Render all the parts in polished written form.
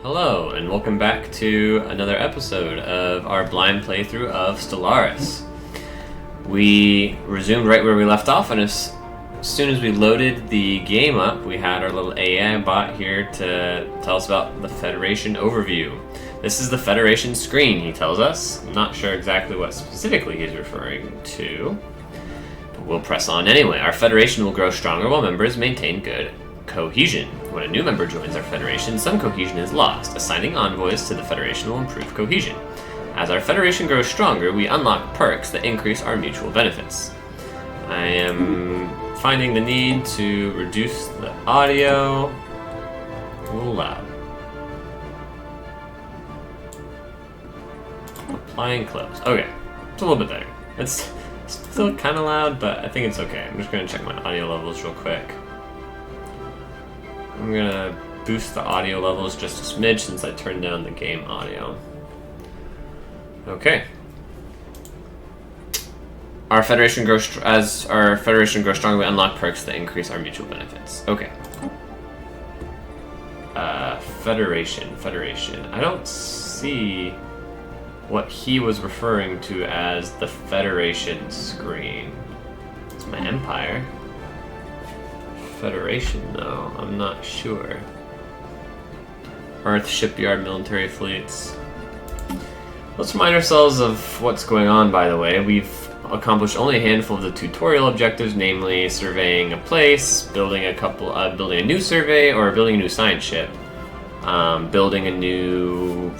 Hello, and welcome back to another episode of our blind playthrough of Stellaris. We resumed right where we left off, and as soon as we loaded the game up, we had our little AI bot here to tell us about the Federation overview. This is the Federation screen, he tells us. I'm not sure exactly what specifically he's referring to, but we'll press on anyway. Our Federation will grow stronger while members maintain good cohesion. When a new member joins our Federation, some cohesion is lost. Assigning envoys to the Federation will improve cohesion. As our Federation grows stronger, we unlock perks that increase our mutual benefits. I am finding the need to reduce the audio a little loud. Applying close. Okay, it's a little bit better. It's still kind of loud, but I think it's okay. I'm just going to check my audio levels real quick. I'm gonna boost the audio levels just a smidge since I turned down the game audio. Okay. As our Federation grows stronger, we unlock perks that increase our mutual benefits. Okay. Federation. I don't see what he was referring to as the Federation screen. It's my empire. Federation, though, I'm not sure. Earth, shipyard, military fleets. Let's remind ourselves of what's going on, by the way. We've accomplished only a handful of the tutorial objectives, namely surveying a place, building a new survey, or building a new science ship, building a new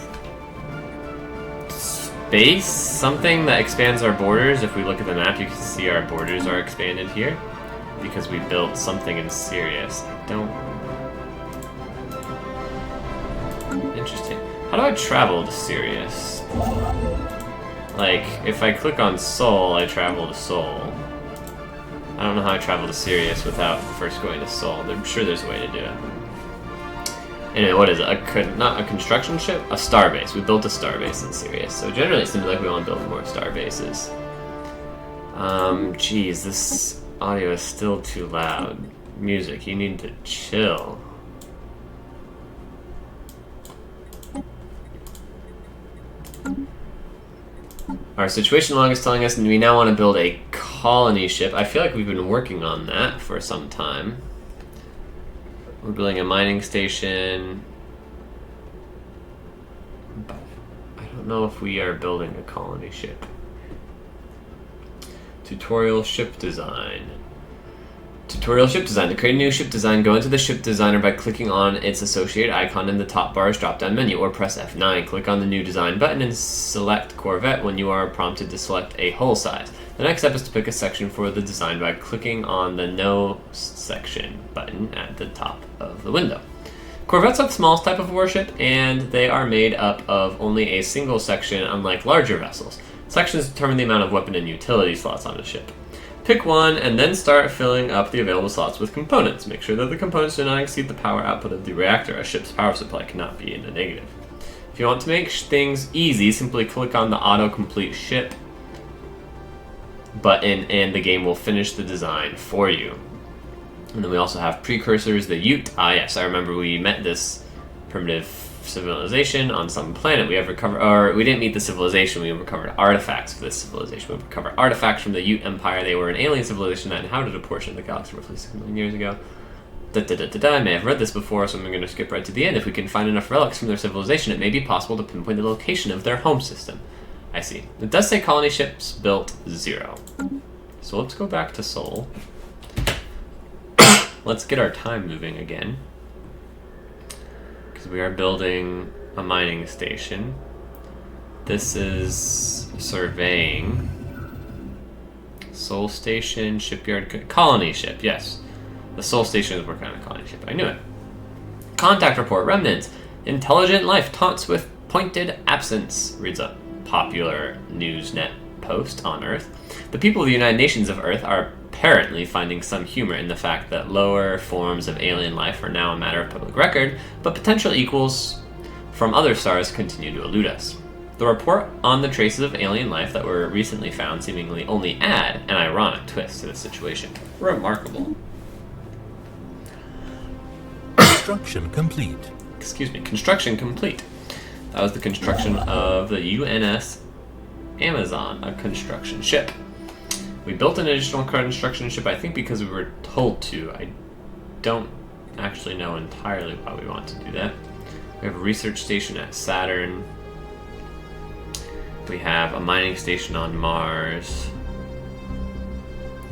space, something that expands our borders. If we look at the map, you can see our borders are expanded here, because we built something in Sirius. Interesting. How do I travel to Sirius? Like, if I click on Sol, I travel to Sol. I don't know how I travel to Sirius without first going to Sol. I'm sure there's a way to do it. Anyway, what is it? Not a construction ship? A starbase. We built a starbase in Sirius. So generally it seems like we want to build more starbases. Geez, this audio is still too loud. Music, you need to chill. Our situation log is telling us we now want to build a colony ship. I feel like we've been working on that for some time. We're building a mining station. But I don't know if we are building a colony ship. Tutorial ship design. To create a new ship design, go into the ship designer by clicking on its associated icon in the top bar's drop-down menu, or press F9. Click on the new design button and select Corvette when you are prompted to select a hull size. The next step is to pick a section for the design by clicking on the No Section button at the top of the window. Corvettes are the smallest type of warship, and they are made up of only a single section, unlike larger vessels. Sections determine the amount of weapon and utility slots on a ship. Pick one and then start filling up the available slots with components. Make sure that the components do not exceed the power output of the reactor. A ship's power supply cannot be in the negative. If you want to make things easy, simply click on the auto-complete ship button and the game will finish the design for you. And then we also have precursors, the Ute. Yes, I remember we met this primitive civilization on some planet. We didn't meet the civilization, we recovered artifacts for this civilization. We recovered artifacts from the Ute Empire. They were an alien civilization that inhabited a portion of the galaxy roughly 6 million years ago. I may have read this before, so I'm going to skip right to the end. If we can find enough relics from their civilization, it may be possible to pinpoint the location of their home system. I see. It does say colony ships built 0. So let's go back to Sol. Let's get our time moving again. We are building a mining station. This is surveying. Sol station, shipyard, colony ship, yes. The Sol station is working on a colony ship. I knew it. Contact report, remnants. Intelligent life taunts with pointed absence, reads a popular Newsnet post on Earth. The people of the United Nations of Earth are apparently finding some humor in the fact that lower forms of alien life are now a matter of public record, but potential equals from other stars continue to elude us. The report on the traces of alien life that were recently found seemingly only add an ironic twist to the situation. Remarkable. Construction complete. construction complete. That was the construction of the UNS Amazon, a construction ship. We built an additional construction ship, I think because we were told to. I don't actually know entirely why we want to do that. We have a research station at Saturn. We have a mining station on Mars.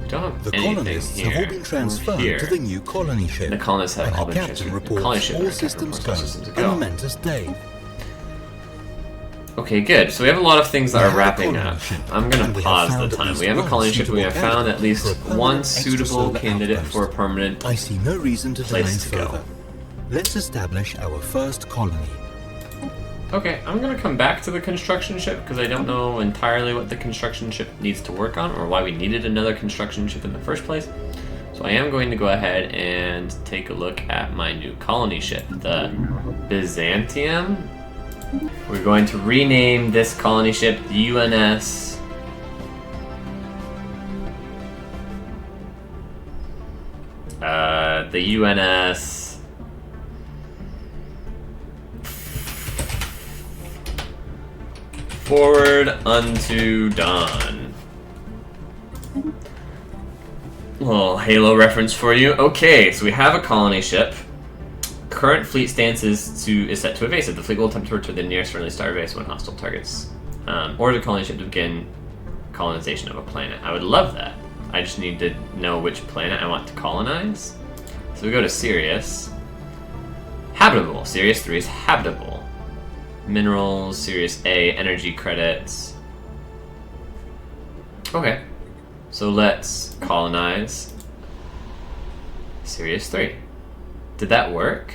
We don't have anything colonists here. have all been transferred to the new colony ship. The colonists have all Our been captain transferred. The colony reports ship all our captain systems reports all go. systems A go. momentous day. Okay, good. So we have a lot of things that We are have a wrapping colony up. ship, I'm going and to we have pause found the at time. least We have a one colony ship. We have suitable found at least candidate for a one permanent suitable extrasolar candidate outpost. for a permanent I see no reason to delay place to go. further. Let's establish our first colony. Okay, I'm going to come back to the construction ship because I don't know entirely what the construction ship needs to work on or why we needed another construction ship in the first place. So I am going to go ahead and take a look at my new colony ship, the Byzantium. We're going to rename this colony ship the UNS Forward Unto Dawn. Little Halo reference for you. Okay, so we have a colony ship. Current fleet stance is set to evasive. The fleet will attempt to return to the nearest friendly star base when hostile targets. Or the colony ship to begin colonization of a planet. I would love that. I just need to know which planet I want to colonize. So we go to Sirius. Habitable. Sirius 3 is habitable. Minerals, Sirius A, energy credits. Okay. So let's colonize Sirius 3. Did that work?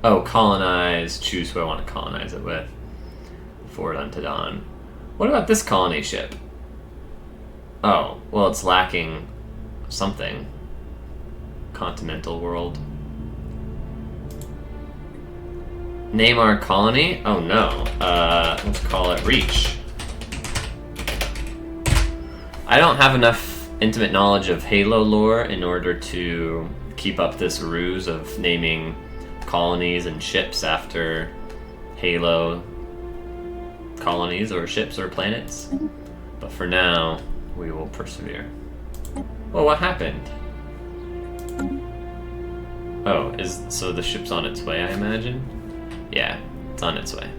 Oh, colonize, choose who I want to colonize it with. Forward Unto Dawn. What about this colony ship? Oh, well, it's lacking something. Continental world. Name our colony? Oh no. Let's call it Reach. I don't have enough intimate knowledge of Halo lore in order to keep up this ruse of naming colonies and ships after Halo colonies or ships or planets. But for now, we will persevere. Well, what happened? Oh, so the ship's on its way, I imagine? Yeah, it's on its way.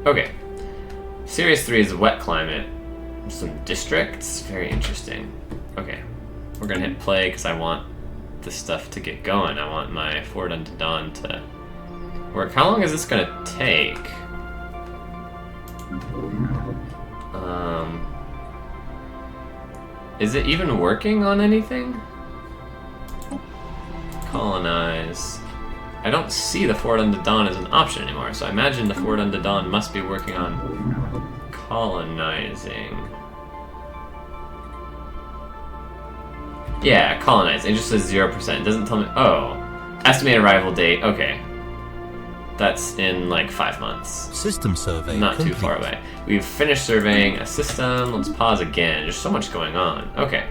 Okay. Sirius 3 is a wet climate. Some districts? Very interesting. Okay. We're gonna hit play because I want this stuff to get going. I want my Forward Unto Dawn to work. How long is this gonna take? Is it even working on anything? Colonize. I don't see the Forward Unto Dawn as an option anymore, so I imagine the Forward Unto Dawn must be working on colonizing. Yeah, colonize. It just says 0%. It doesn't tell me. Oh. Estimated arrival date. Okay. That's in like 5 months. System survey Not complete. too far away. We've finished surveying a system. Let's pause again. There's so much going on. Okay.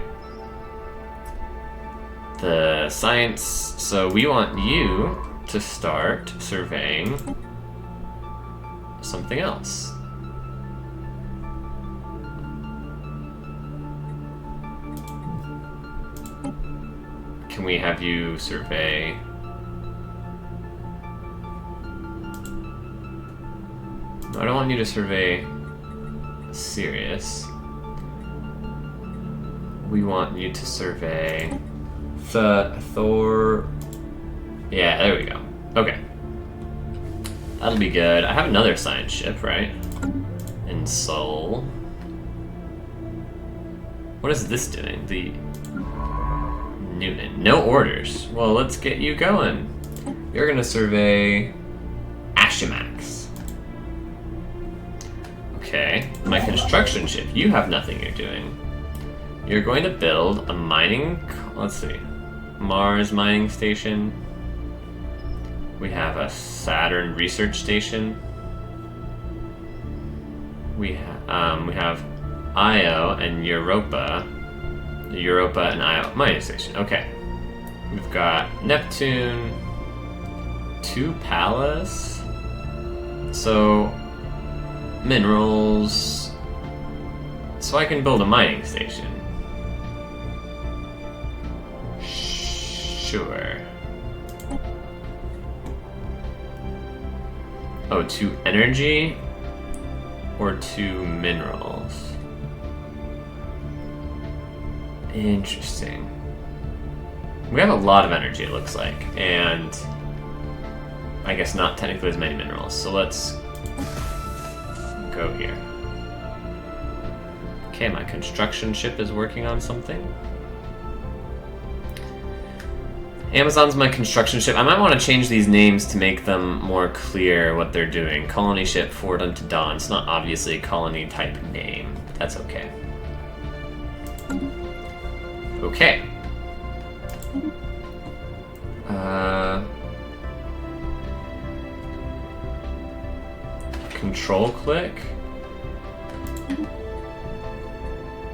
The science. So we want you to start surveying something else. Can we have you survey? I don't want you to survey Sirius. We want you to survey Thor. Yeah, there we go. Okay. That'll be good. I have another science ship, right? In Seoul. What is this doing? The Newton. No orders. Well, let's get you going. You're gonna survey Ashimax. Okay. My construction ship. You have nothing you're doing. You're going to build a mining... Let's see. Mars mining station. We have a Saturn research station. We have Io and Europa. Europa and Io mining station. Okay. We've got Neptune. 2 palace. So, minerals. So I can build a mining station. Sure. Oh, 2 energy or 2 minerals. Interesting. We have a lot of energy, it looks like, and I guess not technically as many minerals. So let's go here. Okay, my construction ship is working on something. Amazon's my construction ship. I might want to change these names to make them more clear what they're doing. Colony ship, forward unto dawn. It's not obviously a colony type name. That's okay. Okay. Control click.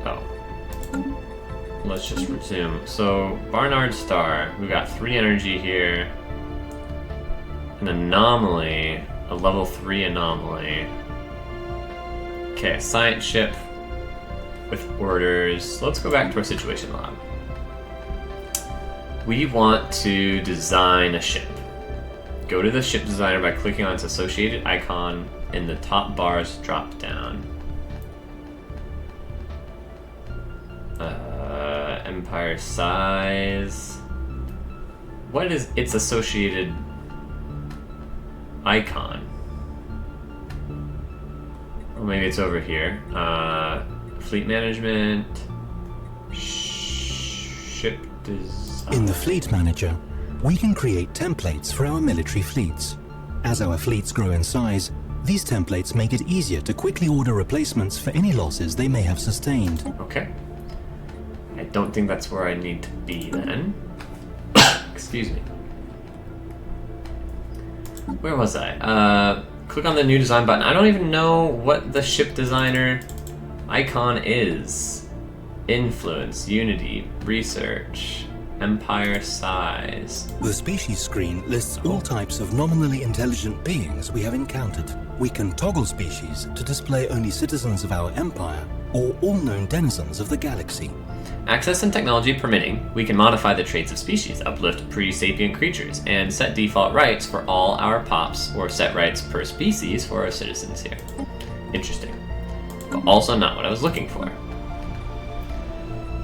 Oh. Let's just resume. So, Barnard Star, we got 3 energy here. An anomaly, a level 3 anomaly. Okay, a science ship with orders. Let's go back to our situation log. We want to design a ship. Go to the ship designer by clicking on its associated icon in the top bar's drop down. Empire size. What is its associated icon? Or maybe it's over here. Fleet management. Ship design. In the Fleet Manager, we can create templates for our military fleets. As our fleets grow in size, these templates make it easier to quickly order replacements for any losses they may have sustained. Okay. I don't think that's where I need to be then. Excuse me. Where was I? Click on the new design button. I don't even know what the ship designer icon is. Influence, unity, research, empire size. The species screen lists all types of nominally intelligent beings we have encountered. We can toggle species to display only citizens of our empire or all known denizens of the galaxy. Access and technology permitting, we can modify the traits of species, uplift pre-sapient creatures, and set default rights for all our pops, or set rights per species for our citizens here. Interesting. But also not what I was looking for.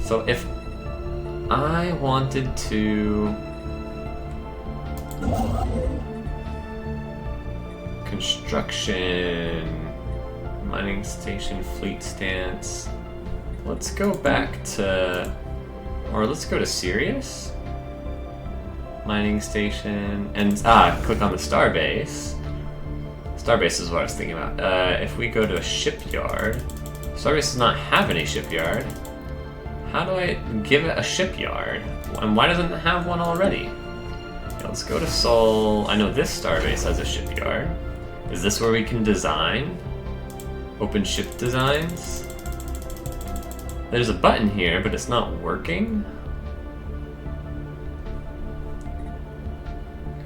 So if I wanted to... Construction... Mining station, fleet stance... Let's go back to... Or let's go to Sirius? Mining station... And, click on the starbase. Starbase is what I was thinking about. If we go to a shipyard... Starbase does not have any shipyard. How do I give it a shipyard? And why doesn't it have one already? Okay, let's go to Sol. I know this starbase has a shipyard. Is this where we can design? Open ship designs? There's a button here, but it's not working.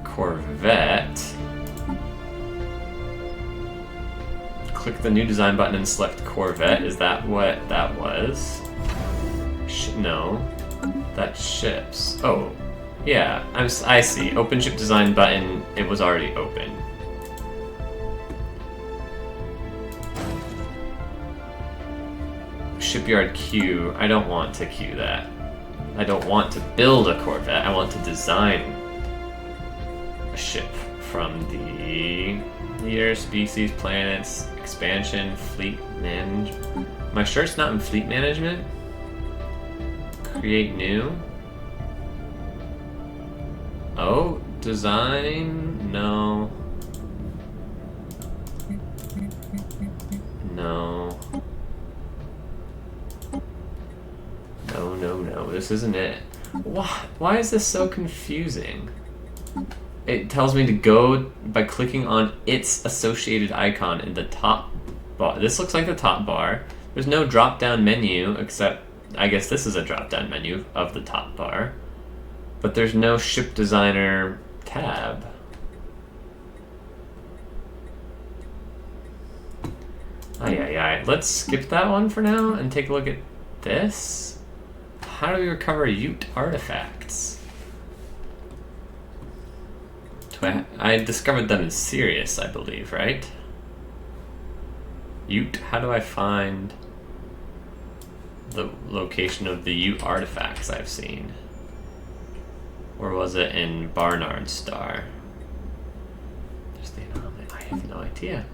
Corvette. Click the new design button and select Corvette. Is that what that was? No. That's ships. Oh. Yeah, I see. Open ship design button. It was already open. Shipyard queue. I don't want to queue that. I don't want to build a Corvette. I want to design a ship from the year, species, planets, expansion, fleet management. Am I sure it's not in fleet management? Create new. Oh, design? No. No. No, this isn't it. Why is this so confusing? It tells me to go by clicking on its associated icon in the top bar. This looks like the top bar. There's no drop-down menu, except I guess this is a drop-down menu of the top bar. But there's no ship designer tab. AI. Let's skip that one for now and take a look at this. How do we recover Ute artifacts? I discovered them in Sirius, I believe, right? Ute, how do I find the location of the Ute artifacts I've seen? Or was it in Barnard Star? There's the anomaly. I have no idea.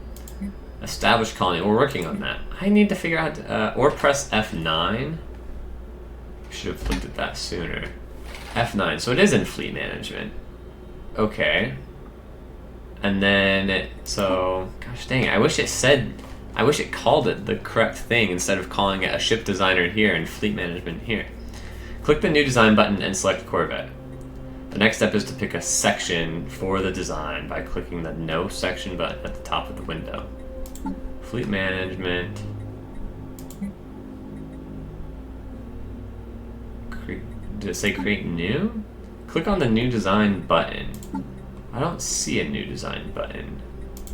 Established colony. We're working on that. I need to figure out... or press F9. Should have looked at that sooner. F9. So it is in fleet management. Okay. And then... So... Gosh dang it. I wish it called it the correct thing instead of calling it a ship designer here and fleet management here. Click the new design button and select Corvette. The next step is to pick a section for the design by clicking the No Section button at the top of the window. Fleet management. Did it say create new? Click on the new design button. I don't see a new design button.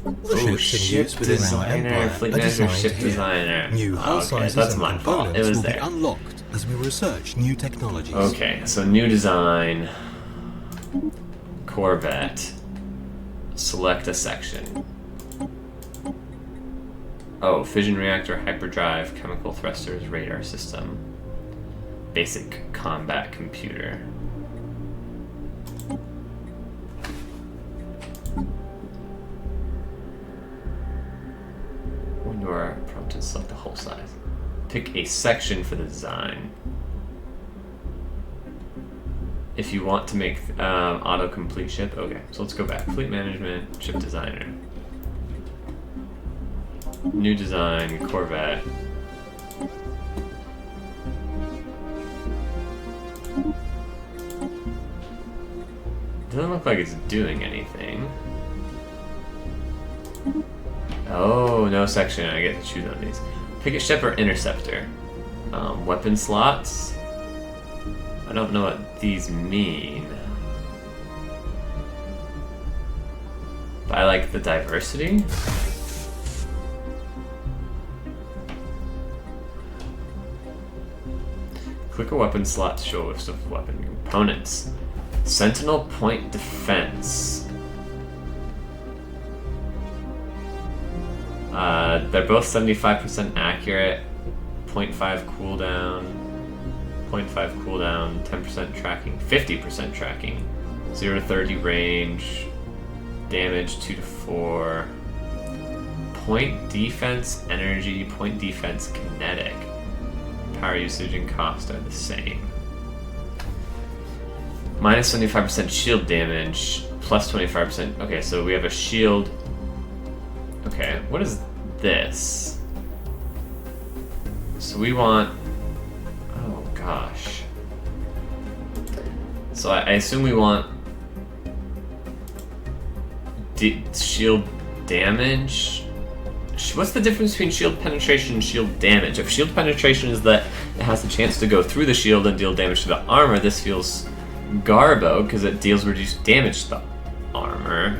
The ships in use within our empire fleet are manager, designed ship here. designer. New hull sizes that's and my fault. It components was will there. be unlocked as we research new technologies. Okay, so new design. Corvette. Select a section. Oh, fission reactor, hyperdrive, chemical thrusters, radar system. Basic combat computer. When you are prompted, select the whole size. Pick a section for the design. If you want to make auto-complete ship, okay, so let's go back. Fleet management, ship designer. New design, Corvette. Doesn't look like it's doing anything. Oh, no section. I get to choose on these. Pick a ship or interceptor. Weapon slots. I don't know what these mean. But I like the diversity. Click a weapon slot to show a list of weapon components. Sentinel point defense. They're both 75% accurate, 0.5 cooldown, 0.5 cooldown, 10% tracking, 50% tracking, 0 to 30 range, damage 2 to 4, point defense energy, point defense kinetic. Power usage and cost are the same. Minus 75% shield damage, plus 25%. Okay, so we have a shield. Okay, what is this? So we want... Oh gosh. So I assume we want shield damage. What's the difference between shield penetration and shield damage? If shield penetration is that it has the chance to go through the shield and deal damage to the armor, this feels garbo because it deals reduced damage to the armor.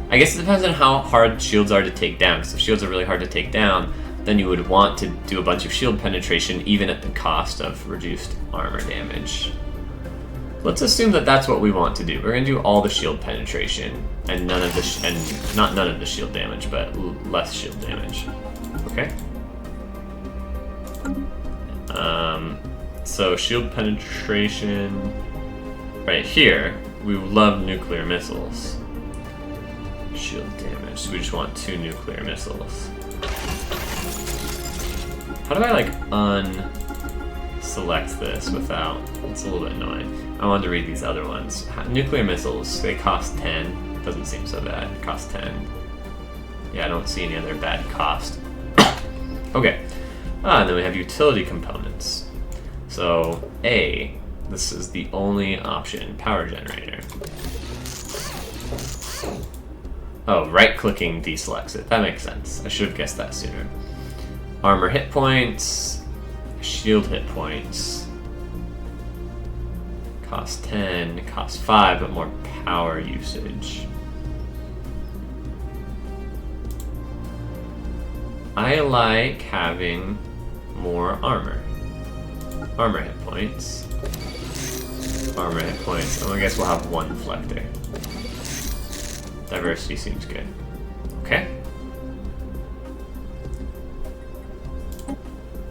I guess it depends on how hard shields are to take down, because if shields are really hard to take down, then you would want to do a bunch of shield penetration even at the cost of reduced armor damage. Let's assume that that's what we want to do. We're going to do all the shield penetration and none of the not none of the shield damage, but less shield damage. Okay. So shield penetration right here. We love nuclear missiles. Shield damage. So we just want 2 nuclear missiles. How do I like unselect this without? It's a little bit annoying. I wanted to read these other ones. Nuclear missiles, they cost 10. Doesn't seem so bad. Cost 10. Yeah, I don't see any other bad cost. Okay. And then we have utility components. So, A, this is the only option, power generator. Oh, right-clicking deselects it. That makes sense. I should have guessed that sooner. Armor hit points, shield hit points. Cost 10, cost 5, but more power usage. I like having more armor. Armor hit points. Armor hit points. Oh, I guess we'll have one deflector. Diversity seems good. Okay.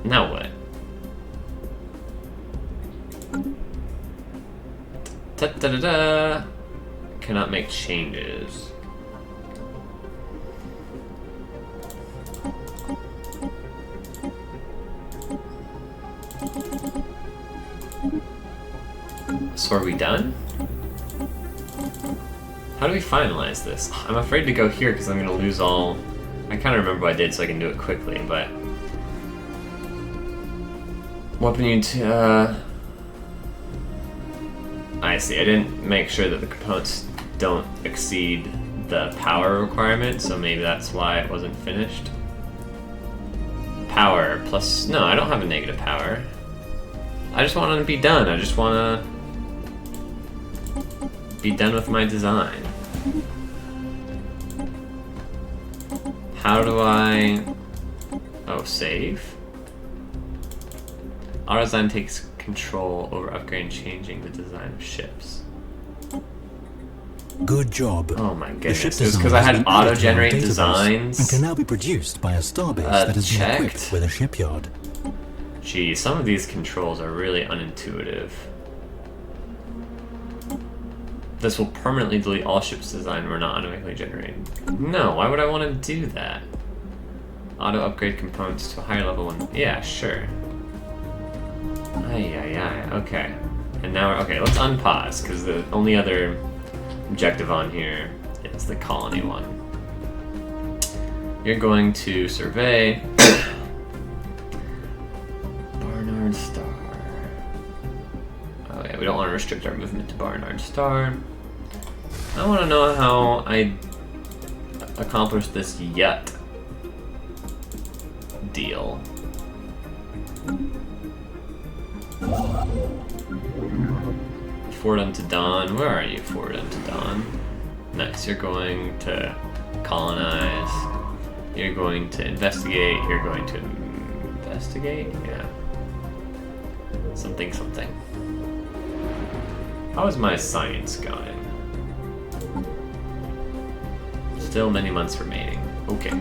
Now what? Da-da-da-da! Cannot make changes. So are we done? How do we finalize this? I'm afraid to go here because I'm gonna lose all... I kind of remember what I did so I can do it quickly, but... Weapon unit, I see, I didn't make sure that the components don't exceed the power requirement, so maybe that's why it wasn't finished. Power plus... No, I don't have a negative power. I just want to be done. I just want to be done with my design. How do I... Oh, save? Auto design takes control over upgrading and changing the design of ships. Good job. Oh my The ship goodness, it was design because I has had been added to our auto-generate database designs. and can now be produced by a starbase that has been checked. equipped with a shipyard. Gee, some of these controls are really unintuitive. This will permanently delete all ships designed were not automatically generated. No, why would I want to do that? Auto upgrade components to a higher level one. Yeah, sure. Ay, okay. And now we're, okay, let's unpause, because the only other objective on here is the colony one. You're going to survey Barnard Star. Oh yeah, we don't want to restrict our movement to Barnard Star. I want to know how I accomplished this yet deal. Forward unto Dawn. Where are you, Forward unto Dawn? Next, you're going to colonize. You're going to investigate. You're going to investigate? Yeah. Something, something. How is my science going? Still many months remaining. Okay.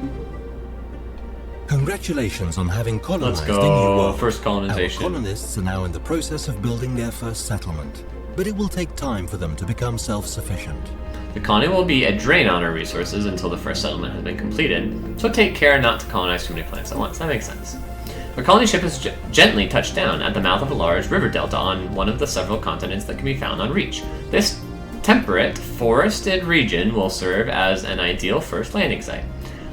Congratulations on having colonized Let's a new go. world. First colonization. Our colonists are now in the process of building their first settlement, but it will take time for them to become self-sufficient. The colony will be a drain on our resources until the first settlement has been completed, so take care not to colonize too many planets at once. That makes sense. The colony ship has gently touched down at the mouth of a large river delta on one of the several continents that can be found on Reach. This temperate, forested region will serve as an ideal first landing site.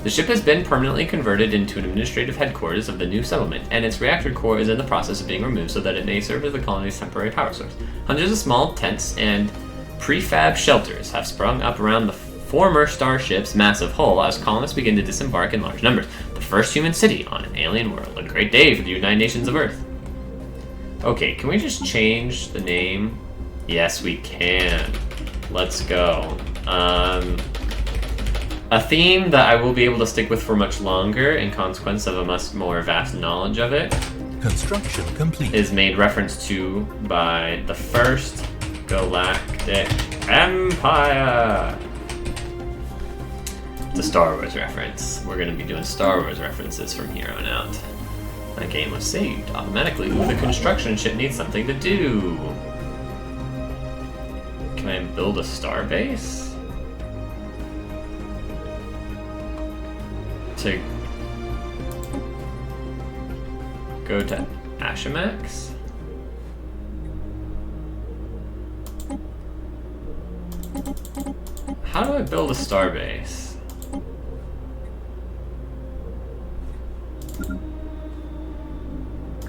The ship has been permanently converted into an administrative headquarters of the new settlement, and its reactor core is in the process of being removed so that it may serve as the colony's temporary power source. Hundreds of small tents and prefab shelters have sprung up around the former starship's massive hull as colonists begin to disembark in large numbers. The first human city on an alien world. A great day for the United Nations of Earth. Okay, can we just change the name? Yes, we can. Let's go. A theme that I will be able to stick with for much longer in consequence of a much more vast knowledge of it Construction complete. is made reference to by the First Galactic Empire. It's a Star Wars reference. We're going to be doing Star Wars references from here on out. My game was saved automatically. Ooh, the construction ship needs something to do. Can I build a star base? To go to Ashamax? How do I build a starbase?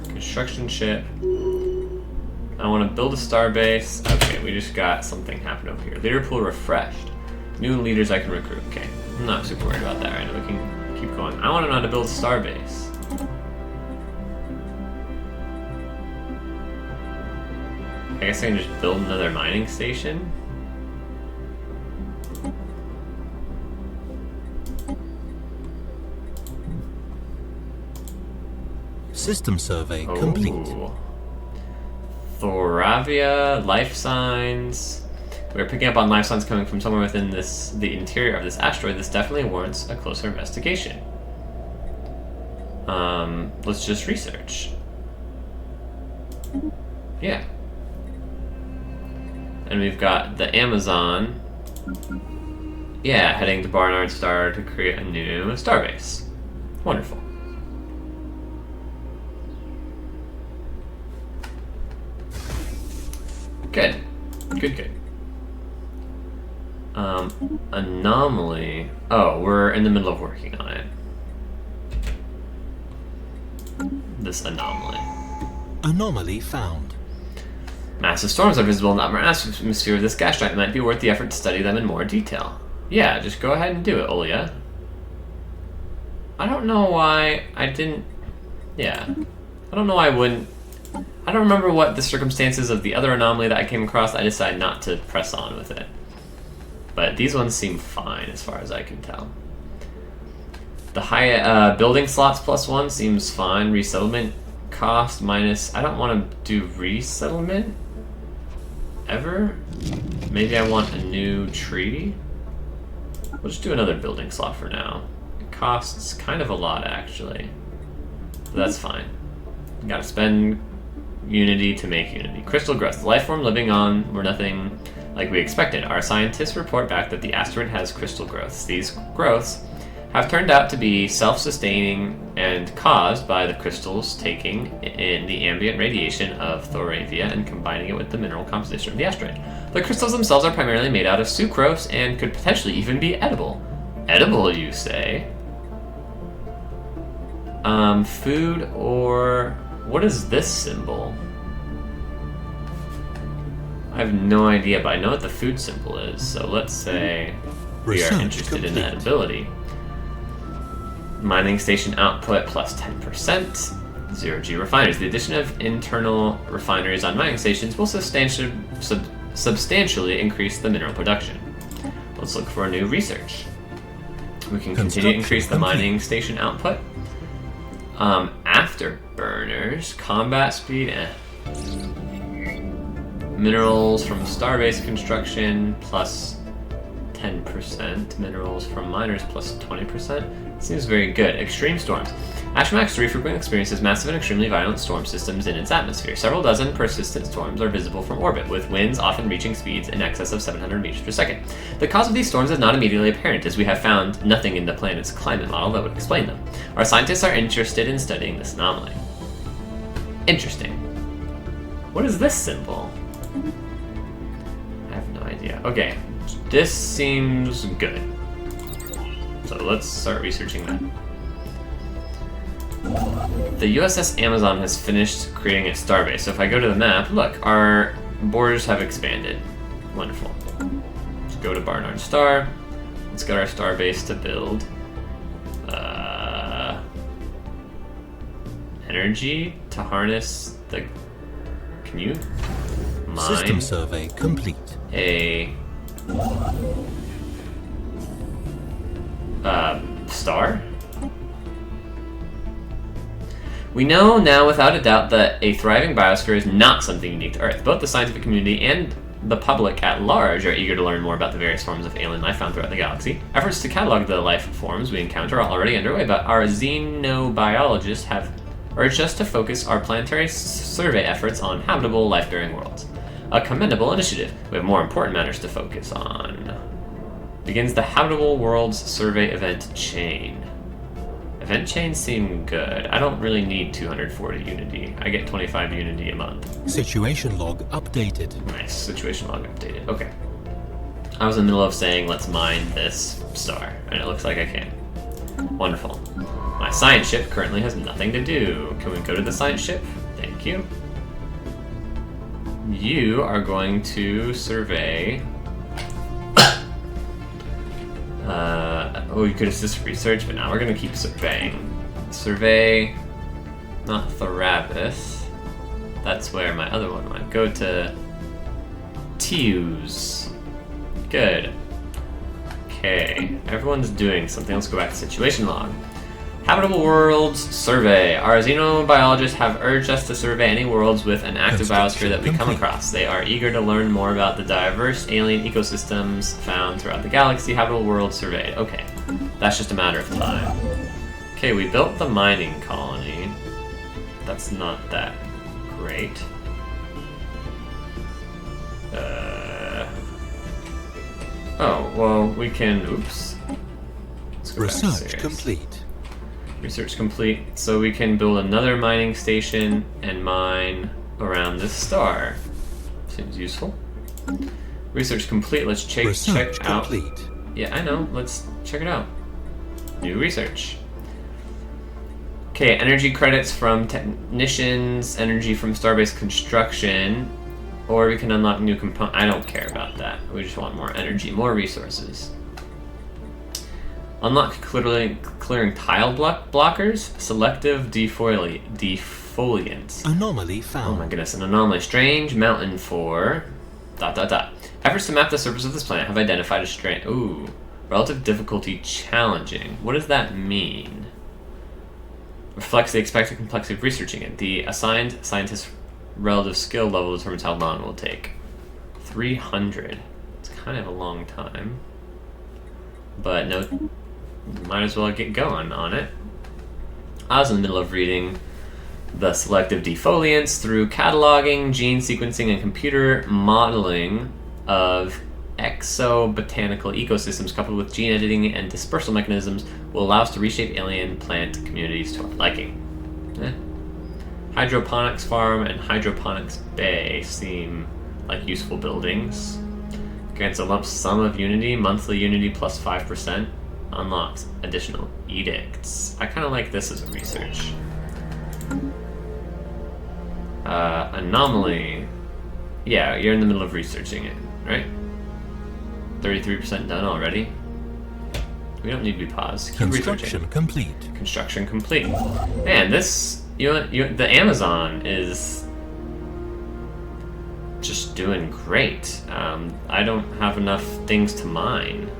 Construction ship. I want to build a starbase. Okay, we just got something happen over here. Leader pool refreshed. New leaders I can recruit. Okay, I'm not super worried about that right now. We can keep going. I want to know how to build a starbase. I guess I can just build another mining station. System survey complete. Thoravia, life signs. We're picking up on life signs coming from somewhere within the interior of this asteroid. This definitely warrants a closer investigation. Let's just research. Yeah. And we've got the Amazon. Yeah, heading to Barnard Star to create a new starbase. Wonderful. Good. Good. Anomaly. Oh, we're in the middle of working on it. This anomaly. Anomaly found. Massive storms are visible in the upper atmosphere of this gas giant. It might be worth the effort to study them in more detail. Yeah, just go ahead and do it, Olya. I don't know why I didn't... Yeah. I don't know why I wouldn't... I don't remember what the circumstances of the other anomaly that I came across. I decided not to press on with it. But these ones seem fine as far as I can tell. The high building slots +1 seems fine. Resettlement cost minus... I don't want to do resettlement ever. Maybe I want a new tree. We'll just do another building slot for now. It costs kind of a lot, actually. But that's fine. Gotta spend Unity to make Unity. Crystal growth. The life form living on were nothing like we expected. Our scientists report back that the asteroid has crystal growths. These growths have turned out to be self-sustaining and caused by the crystals taking in the ambient radiation of Thoravia and combining it with the mineral composition of the asteroid. The crystals themselves are primarily made out of sucrose and could potentially even be edible. Edible, you say? Food or... What is this symbol? I have no idea, but I know what the food symbol is, so let's say we are interested in edibility. Mining station output plus 10%. 0G refineries. The addition of internal refineries on mining stations will substantially increase the mineral production. Let's look for new research. We can continue to increase the mining station output. Afterburners, combat speed, minerals from starbase construction plus 10%. Minerals from miners plus 20%. Seems very good. Extreme storms. Ashmax 3 frequently experiences massive and extremely violent storm systems in its atmosphere. Several dozen persistent storms are visible from orbit, with winds often reaching speeds in excess of 700 meters per second. The cause of these storms is not immediately apparent, as we have found nothing in the planet's climate model that would explain them. Our scientists are interested in studying this anomaly. Interesting. What is this symbol? I have no idea. Okay, this seems good. So let's start researching that. The USS Amazon has finished creating its starbase. So if I go to the map, look, our borders have expanded. Wonderful. Let's go to Barnard Star. Let's get our starbase to build. Energy to harness the... Can you mine? System survey complete. A... star? We know now without a doubt that a thriving biosphere is not something unique to Earth. Both the scientific community and the public at large are eager to learn more about the various forms of alien life found throughout the galaxy. Efforts to catalog the life forms we encounter are already underway, but our xenobiologists have urged us to focus our planetary survey efforts on habitable life-bearing worlds. A commendable initiative. We have more important matters to focus on. Begins the Habitable Worlds Survey event chain. Event chains seem good. I don't really need 240 Unity. I get 25 Unity a month. Situation log updated. Nice. Situation log updated. Okay. I was in the middle of saying let's mine this star, and it looks like I can. Wonderful. My science ship currently has nothing to do. Can we go to the science ship? Thank you. You are going to survey... you could assist research, but now we're going to keep surveying. Survey... Not Thoravis. That's where my other one went. Go to... Tews. Good. Okay. Everyone's doing something. Let's go back to situation log. Habitable worlds survey. Our xenobiologists have urged us to survey any worlds with an active biosphere that we come across. They are eager to learn more about the diverse alien ecosystems found throughout the galaxy. Habitable worlds surveyed. Okay, that's just a matter of time. Okay, we built the mining colony. That's not that great. Oh, well, we can... Oops. Research complete. Research complete. So we can build another mining station and mine around this star. Seems useful. Research complete. Let's check out. Yeah, I know. Let's check it out. New research. Okay, energy credits from technicians, energy from starbase construction, or we can unlock new components. I don't care about that. We just want more energy, more resources. Unlock clearing tile blockers, selective defoliants. Anomaly found. Oh my goodness, an anomaly. Strange mountain for... ... Efforts to map the surface of this planet have identified a strange... Ooh. Relative difficulty challenging. What does that mean? Reflects the expected complexity of researching it. The assigned scientist's relative skill level determines how long it will take. 300. It's kind of a long time. But no... Might as well get going on it. I was in the middle of reading the selective defoliants through cataloging, gene sequencing, and computer modeling of exobotanical ecosystems coupled with gene editing and dispersal mechanisms will allow us to reshape alien plant communities to our liking. Hydroponics farm and hydroponics bay seem like useful buildings. Grants a lump sum of Unity, monthly Unity plus 5%. Unlocks additional edicts. I kind of like this as a research. Anomaly. Yeah, you're in the middle of researching it, right? 33% done already. We don't need to be paused. Keep Construction complete. Construction complete. Man, this the Amazon is just doing great. I don't have enough things to mine.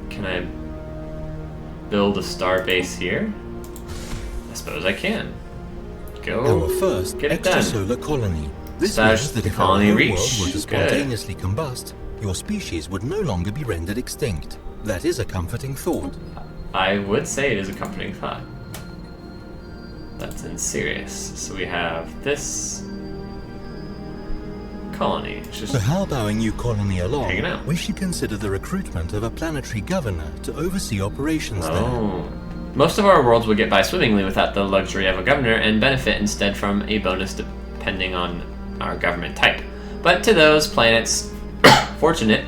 Can I build a star base here? I suppose I can. Go. Our first get it done. Extrasolar colony. This Slash means that if colony our reach. world were to Good. spontaneously combust, your species would no longer be rendered extinct. That is a comforting thought. I would say it is a comforting thought. That's in serious. So we have this colony. It's just To help our new colony along, hanging out. we should consider the recruitment of a planetary governor to oversee operations there. Oh. Most of our worlds would get by swimmingly without the luxury of a governor and benefit instead from a bonus depending on our government type. But to those planets fortunate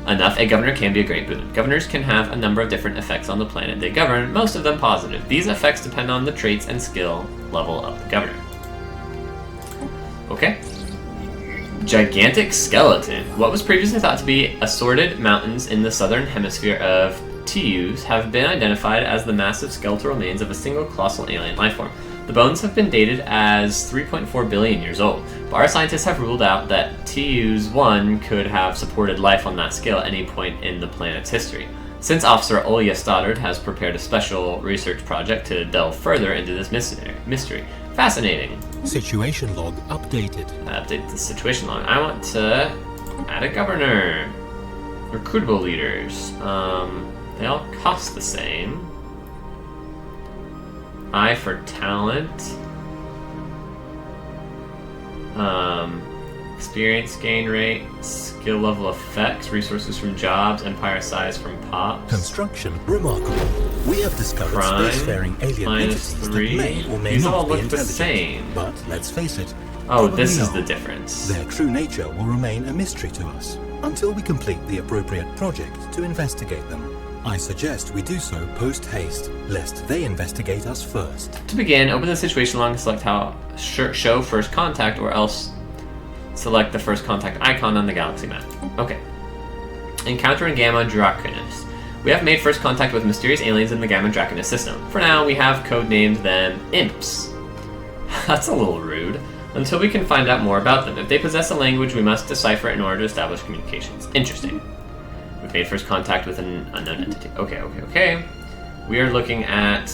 enough, a governor can be a great boon. Governors can have a number of different effects on the planet they govern, most of them positive. These effects depend on the traits and skill level of the governor. Okay. Gigantic skeleton. What was previously thought to be assorted mountains in the southern hemisphere of TUs have been identified as the massive skeletal remains of a single colossal alien lifeform. The bones have been dated as 3.4 billion years old, but our scientists have ruled out that TUS-1 could have supported life on that scale at any point in the planet's history. Since Officer Olya Stoddard has prepared a special research project to delve further into this mystery. Fascinating. Situation log updated. Update the situation log. I want to add a governor. Recruitable leaders. They all cost the same. I for talent. Experience gain rate, skill level effects, resources from jobs, empire size from pops. Construction remarkable. We have discovered Crime, spacefaring alien minus entities 3. that may or may These not all be look the intelligent. same. But let's face it. Oh, probably this is are. the difference. Their true nature will remain a mystery to us until we complete the appropriate project to investigate them. I suggest we do so post-haste, lest they investigate us first. To begin, open the situation log and select how show first contact, or else select the first contact icon on the galaxy map. Okay. Encountering Gamma Draconis. We have made first contact with mysterious aliens in the Gamma Draconis system. For now, we have codenamed them Imps. That's a little rude. until we can find out more about them. If they possess a language, we must decipher it in order to establish communications. Interesting. We've made first contact with an unknown entity. Okay. We are looking at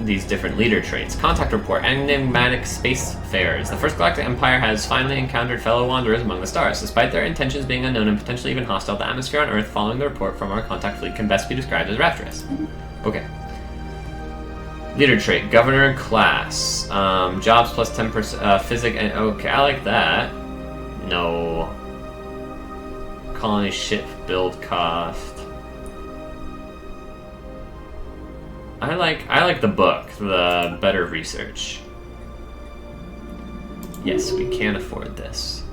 these different leader traits. Contact report. Enigmatic spacefarers. The First Galactic Empire has finally encountered fellow wanderers among the stars. Despite their intentions being unknown and potentially even hostile, the atmosphere on Earth following the report from our contact fleet can best be described as rapturous. Okay. Leader trait. Governor class. Jobs plus 10%. Physic and... Okay, I like that. No. Colony ship build cost. I like the book, the better research. Yes, we can afford this.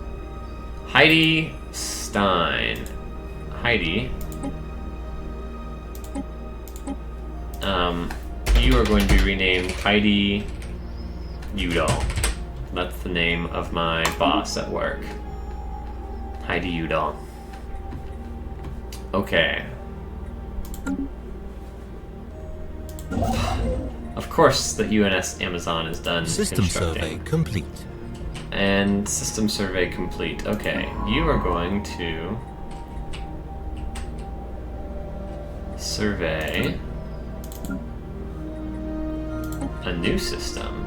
Heidi Stein. Heidi. You are going to be renamed Heidi Udall. That's the name of my boss at work. Heidi Udall. Okay. Of course, the UNS Amazon is done. System survey complete. And system survey complete. Okay, you are going to survey a new system.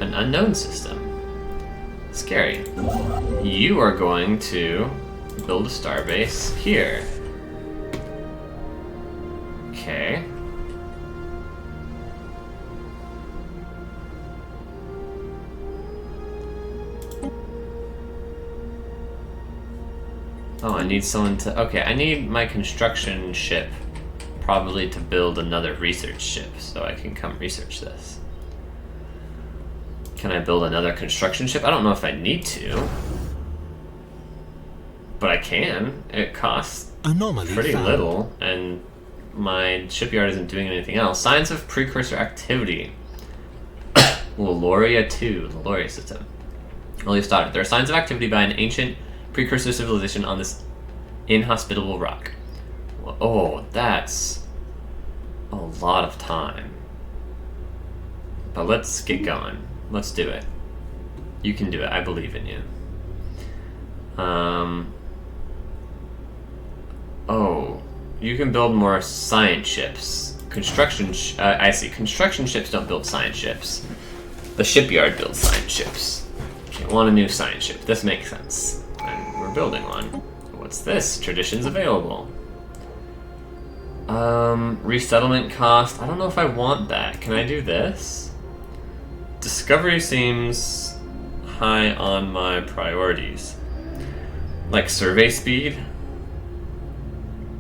An unknown system. Scary. You are going to build a starbase here. Okay. Oh, I need someone to... Okay, I need my construction ship probably to build another research ship so I can come research this. Can I build another construction ship? I don't know if I need to. But I can. It costs pretty little, and my shipyard isn't doing anything else. Signs of precursor activity. Leloria 2, Leloria system. Earliest started. There are signs of activity by an ancient precursor civilization on this inhospitable rock. Oh, that's a lot of time. But let's get going. Let's do it. You can do it. I believe in you. Oh, you can build more science ships. I see. Construction ships don't build science ships. The shipyard builds science ships. Okay, want a new science ship. This makes sense. And we're building one. What's this? Traditions available. Resettlement cost. I don't know if I want that. Can I do this? Discovery seems high on my priorities. Like survey speed.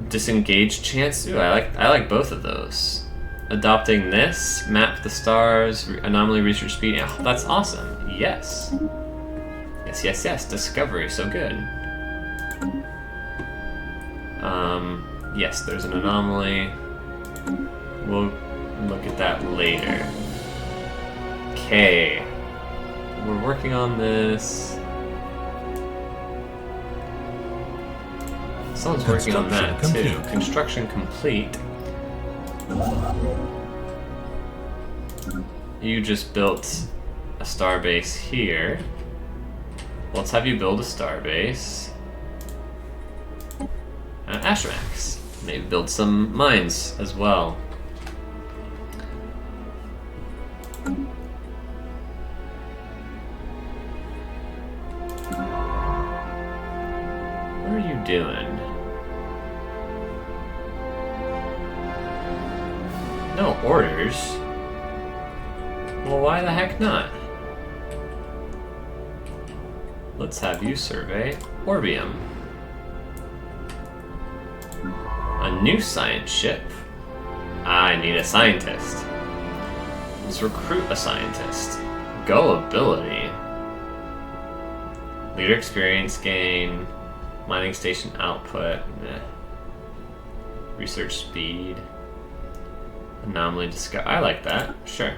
Disengage chance. Ooh, I like both of those. Adopting this, map the stars, anomaly research speed. Oh, that's awesome. Yes. Yes. Discovery, so good. Yes, there's an anomaly. We'll look at that later. Okay. We're working on this. Someone's working on that too. Construction complete. You just built a starbase here. Let's have you build a starbase at Ashmax. Maybe build some mines as well. What are you doing? No orders? Well, why the heck not? Let's have you survey Orbium. A new science ship. I need a scientist. Let's recruit a scientist. Gullibility. Leader experience gain. Mining station output. Research speed. Anomaly discover. I like that. Sure.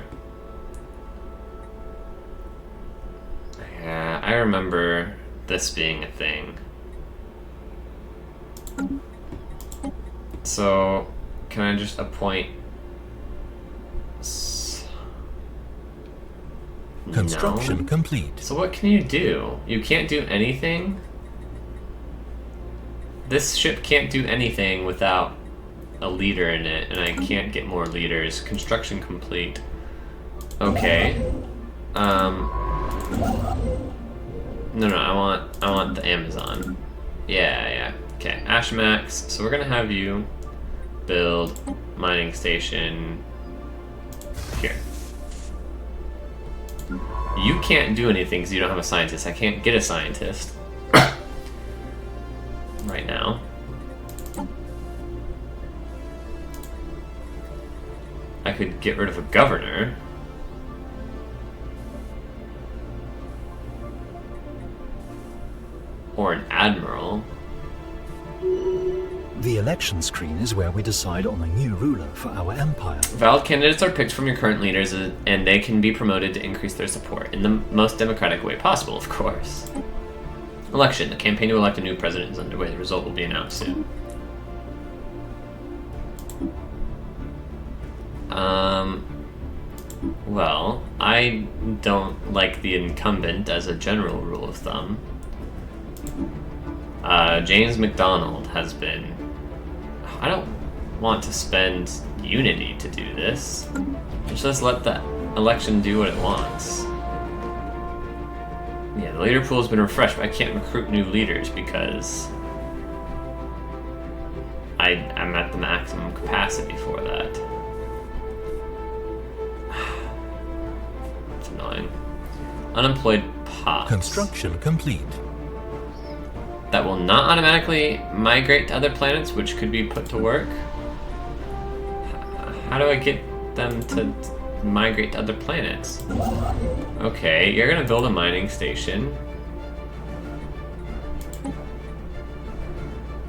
Yeah, I remember this being a thing. So, can I just appoint... Construction No. complete. So what can you do? You can't do anything? This ship can't do anything without a leader in it, and I can't get more leaders. Construction complete. Okay. No, I want the Amazon. Yeah. Okay, Ashmax. So we're gonna have you build mining station here. You can't do anything because you don't have a scientist. I can't get a scientist right now. I could get rid of a governor. Or an admiral. The election screen is where we decide on a new ruler for our empire. Valid candidates are picked from your current leaders, and they can be promoted to increase their support in the most democratic way possible, of course. Election. The campaign to elect a new president is underway. The result will be announced soon. Well, I don't like the incumbent as a general rule of thumb. James McDonald has been... I don't want to spend unity to do this. Just let the election do what it wants. Yeah, the leader pool has been refreshed, but I can't recruit new leaders because I'm at the maximum capacity for that. It's annoying. Unemployed pops. Construction complete. That will not automatically migrate to other planets, which could be put to work. How do I get them to migrate to other planets? Okay, you're gonna build a mining station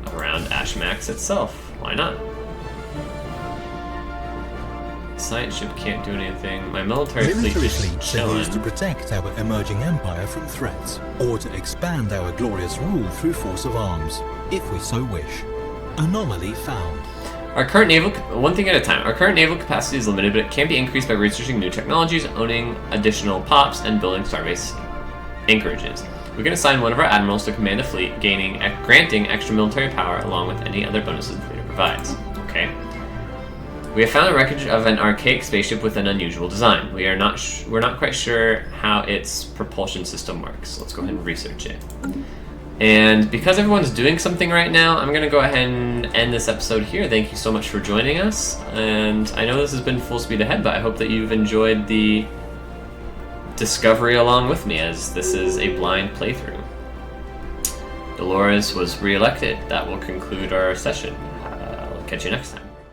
around Ashmax itself. Why not? Science ship can't do anything. My military fleet fleets is are chilling. used to protect our emerging empire from threats, or to expand our glorious rule through force of arms, if we so wish. Anomaly found. Our current naval... One thing at a time. Our current naval capacity is limited, but it can be increased by researching new technologies, owning additional POPs, and building starbase anchorages. We can assign one of our admirals to command a fleet, granting extra military power along with any other bonuses the leader provides. Okay. We have found the wreckage of an archaic spaceship with an unusual design. We're not quite sure how its propulsion system works. Let's go ahead and research it. And because everyone's doing something right now, I'm going to go ahead and end this episode here. Thank you so much for joining us. And I know this has been full speed ahead, but I hope that you've enjoyed the discovery along with me, as this is a blind playthrough. Dolores was re-elected. That will conclude our session. I'll catch you next time.